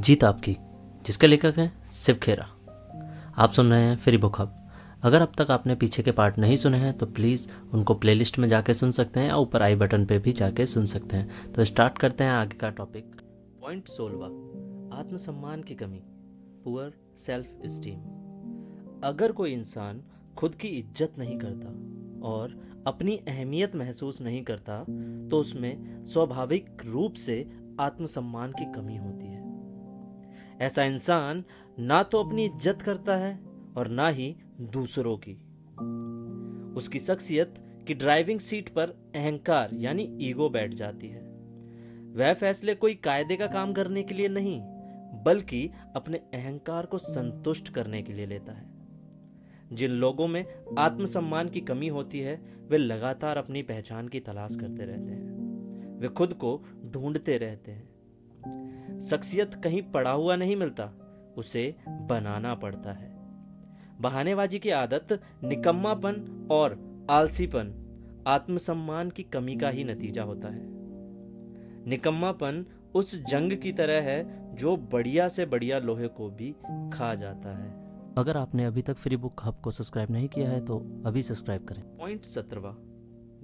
जीत आपकी, जिसके लेखक हैं शिव खेरा। आप सुन रहे हैं फ्री बुक हब। अगर अब तक आपने पीछे के पार्ट नहीं सुने हैं तो प्लीज़ उनको प्लेलिस्ट में जाके सुन सकते हैं, और ऊपर आई बटन पे भी जाके सुन सकते हैं। तो स्टार्ट करते हैं आगे का टॉपिक। पॉइंट 16, आत्मसम्मान की कमी, पुअर सेल्फ एस्टीम। अगर कोई इंसान खुद की इज्जत नहीं करता और अपनी अहमियत महसूस नहीं करता तो उसमें स्वाभाविक रूप से आत्मसम्मान की कमी होती है। ऐसा इंसान ना तो अपनी इज्जत करता है और ना ही दूसरों की। उसकी शख्सियत की ड्राइविंग सीट पर अहंकार यानी ईगो बैठ जाती है। वह फैसले कोई कायदे का काम करने के लिए नहीं, बल्कि अपने अहंकार को संतुष्ट करने के लिए लेता है। जिन लोगों में आत्मसम्मान की कमी होती है वे लगातार अपनी पहचान की तलाश करते रहते हैं। वे खुद को ढूंढते रहते हैं। शख्सियत कहीं पड़ा हुआ नहीं मिलता, उसे बनाना पड़ता है। बहानेबाजी की आदत, निकम्मापन और आलसीपन आत्मसम्मान की कमी का ही नतीजा होता है। निकम्मापन उस जंग की तरह है जो बढ़िया से बढ़िया लोहे को भी खा जाता है। अगर आपने अभी तक फ्री बुक हब को सब्सक्राइब नहीं किया है तो अभी सब्सक्राइब करें। पॉइंट 17,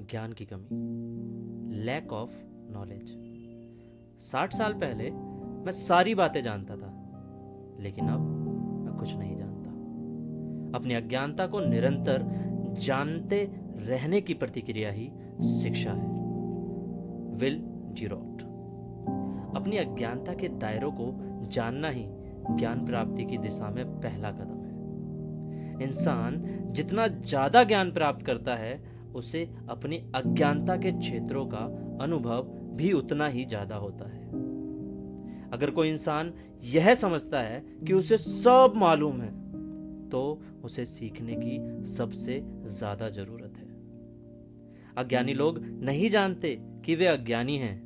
ज्ञान की कमी, लैक ऑफ नॉलेज। 60 साल पहले मैं सारी बातें जानता था, लेकिन अब मैं कुछ नहीं जानता। अपनी अज्ञानता को निरंतर जानते रहने की प्रतिक्रिया ही शिक्षा है। विल जीरोट। अपनी अज्ञानता के दायरों को जानना ही ज्ञान प्राप्ति की दिशा में पहला कदम है। इंसान जितना ज्यादा ज्ञान प्राप्त करता है, उसे अपनी अज्ञानता के क्षेत्रों का अनुभव भी उतना ही ज्यादा होता है। अगर कोई इंसान यह समझता है कि उसे सब मालूम है, तो उसे सीखने की सबसे ज्यादा जरूरत है। अज्ञानी लोग नहीं जानते कि वे अज्ञानी हैं।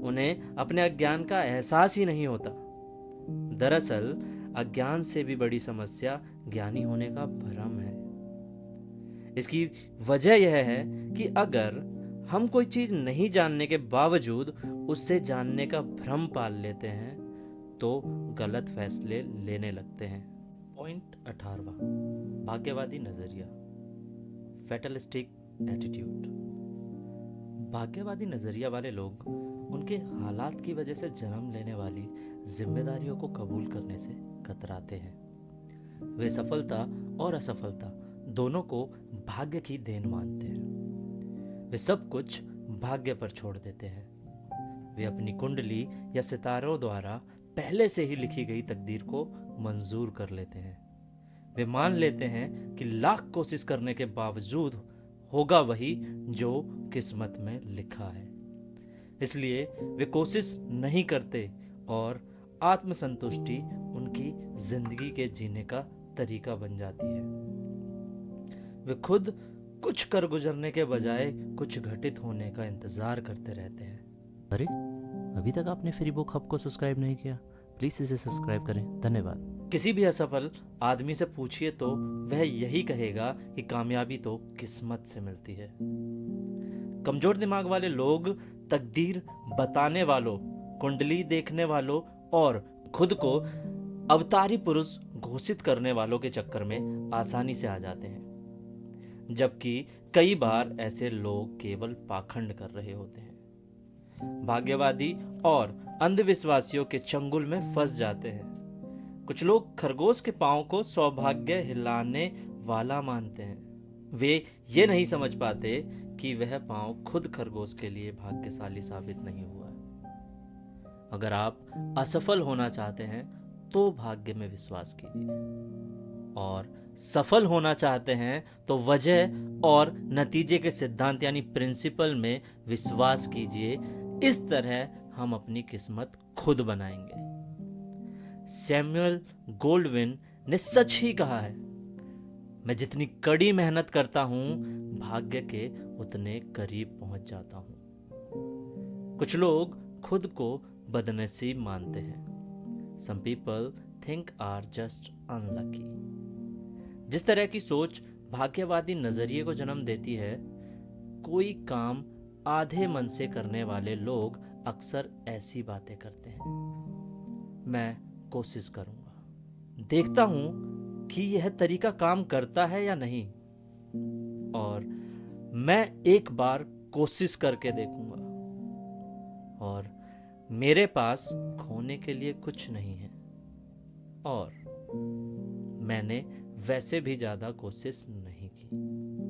उन्हें अपने अज्ञान का एहसास ही नहीं होता। दरअसल अज्ञान से भी बड़ी समस्या ज्ञानी होने का भ्रम है। इसकी वजह यह है कि अगर हम कोई चीज नहीं जानने के बावजूद उससे जानने का भ्रम पाल लेते हैं तो गलत फैसले लेने लगते हैं। पॉइंट 18, भाग्यवादी नजरिया, फैटलिस्टिक एटीट्यूड। भाग्यवादी नजरिया वाले लोग उनके हालात की वजह से जन्म लेने वाली जिम्मेदारियों को कबूल करने से कतराते हैं। वे सफलता और असफलता दोनों को भाग्य की देन मानते हैं। वे सब कुछ भाग्य पर छोड़ देते हैं। वे अपनी कुंडली या सितारों द्वारा पहले से ही लिखी गई तकदीर को मंजूर कर लेते हैं। वे मान लेते हैं कि लाख कोशिश करने के बावजूद होगा वही जो किस्मत में लिखा है। इसलिए वे कोशिश नहीं करते और आत्मसंतुष्टि उनकी जिंदगी के जीने का तरीका बन जाती है। वे खुद कुछ कर गुजरने के बजाय कुछ घटित होने का इंतजार करते रहते हैं। अरे, अभी तक आपने फ्री बुक हब को सब्सक्राइब नहीं किया? प्लीज इसे सब्सक्राइब करें। धन्यवाद। किसी भी असफल आदमी से पूछिए तो वह यही कहेगा कि कामयाबी तो किस्मत से मिलती है। कमजोर दिमाग वाले लोग तकदीर बताने वालों, कुंडली देखने वालों और खुद को अवतारी पुरुष घोषित करने वालों के चक्कर में आसानी से आ जाते हैं, जबकि कई बार ऐसे लोग केवल पाखंड कर रहे होते हैं। भाग्यवादी और अंधविश्वासियों के चंगुल में फंस जाते हैं। कुछ लोग खरगोश के पांव को सौभाग्य हिलाने वाला मानते हैं। वे ये नहीं समझ पाते कि वह पांव खुद खरगोश के लिए भाग्यशाली साबित नहीं हुआ। अगर आप असफल होना चाहते हैं तो भाग्य में विश्वास कीजिए, और सफल होना चाहते हैं तो वजह और नतीजे के सिद्धांत यानी प्रिंसिपल में विश्वास कीजिए। इस तरह हम अपनी किस्मत खुद बनाएंगे। सैमुअल गोल्डविन ने सच ही कहा है, मैं जितनी कड़ी मेहनत करता हूं, भाग्य के उतने करीब पहुंच जाता हूं। कुछ लोग खुद को बदनसीब मानते हैं। Some people think are just unlucky। जिस तरह की सोच भाग्यवादी नजरिए को जन्म देती है, कोई काम आधे मन से करने वाले लोग अक्सर ऐसी बातें करते हैं। मैं कोशिश करूंगा। देखता हूं कि यह तरीका काम करता है या नहीं, और मैं एक बार कोशिश करके देखूंगा। और मेरे पास खोने के लिए कुछ नहीं है, और मैंने वैसे भी ज़्यादा कोशिश नहीं की।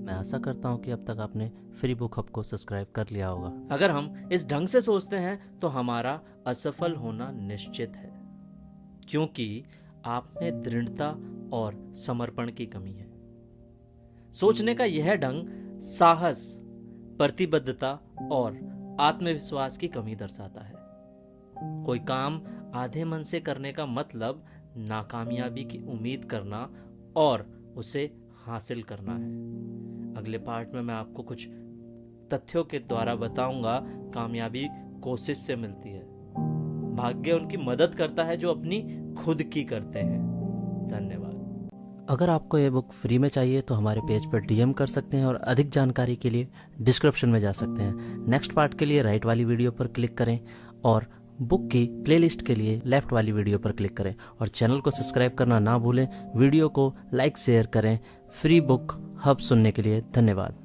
मैं आशा करता हूँ कि अब तक आपने फ्री बुक हब को सब्सक्राइब कर लिया होगा। अगर हम इस ढंग से सोचते हैं तो हमारा असफल होना निश्चित है, क्योंकि आप में दृढ़ता और समर्पण की कमी है। सोचने का यह ढंग साहस, प्रतिबद्धता और आत्मविश्वास की कमी दर्शाता है। कोई काम आधे मन से करने का मतलब नाकामयाबी की उम्मीद करना और उसे हासिल करना है। अगले पार्ट में मैं आपको कुछ तथ्यों के द्वारा बताऊंगा कामयाबी कोशिश से मिलती है। भाग्य उनकी मदद करता है जो अपनी खुद की करते हैं। धन्यवाद। अगर आपको ये बुक फ्री में चाहिए तो हमारे पेज पर डीएम कर सकते हैं, और अधिक जानकारी के लिए डिस्क्रिप्शन में जा सकते हैं। नेक्स्ट पार्ट के लिए राइट वाली वीडियो पर क्लिक करें, और बुक की प्लेलिस्ट के लिए लेफ्ट वाली वीडियो पर क्लिक करें, और चैनल को सब्सक्राइब करना ना भूलें। वीडियो को लाइक शेयर करें। फ्री बुक हब सुनने के लिए धन्यवाद।